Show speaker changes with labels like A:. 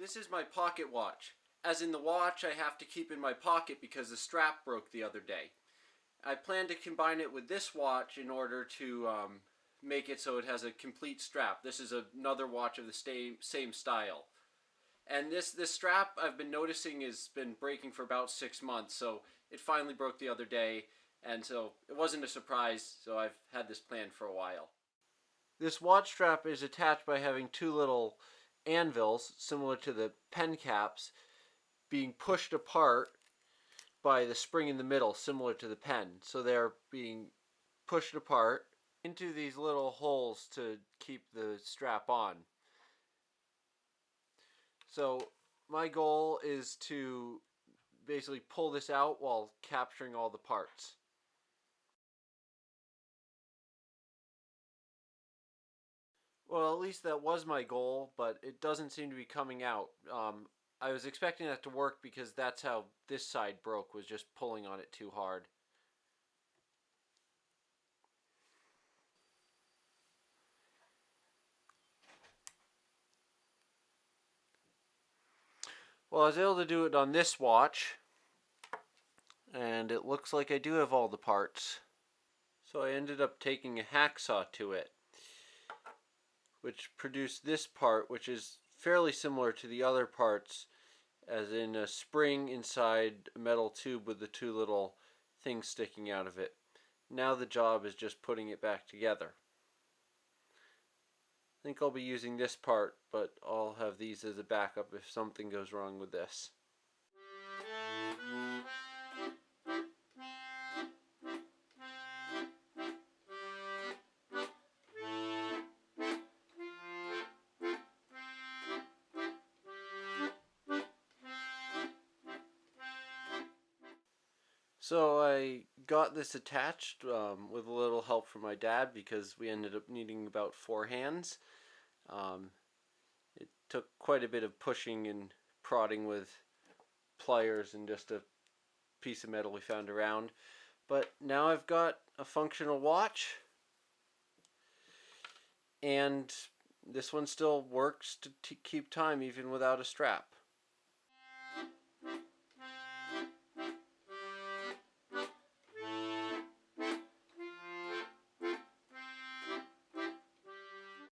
A: This is my pocket watch. As in the watch I have to keep in my pocket because the strap broke the other day. I plan to combine it with this watch in order to make it so it has a complete strap. This is another watch of the same style. And this strap I've been noticing has been breaking for about 6 months, so it finally broke the other day, and so it wasn't a surprise, so I've had this planned for a while. This watch strap is attached by having two little anvils, similar to the pen caps, being pushed apart by the spring in the middle, similar to the pen. So they're being pushed apart into these little holes to keep the strap on. So my goal is to basically pull this out while capturing all the parts. Well, at least that was my goal, but it doesn't seem to be coming out. I was expecting that to work because that's how this side broke, was just pulling on it too hard. Well, I was able to do it on this watch, and it looks like I do have all the parts. So I ended up taking a hacksaw to it, which produced this part, which is fairly similar to the other parts, as in a spring inside a metal tube with the two little things sticking out of it. Now the job is just putting it back together. I think I'll be using this part, but I'll have these as a backup if something goes wrong with this. So I got this attached with a little help from my dad because we ended up needing about 4 hands. It took quite a bit of pushing and prodding with pliers and just a piece of metal we found around. But now I've got a functional watch, and this one still works to keep time even without a strap.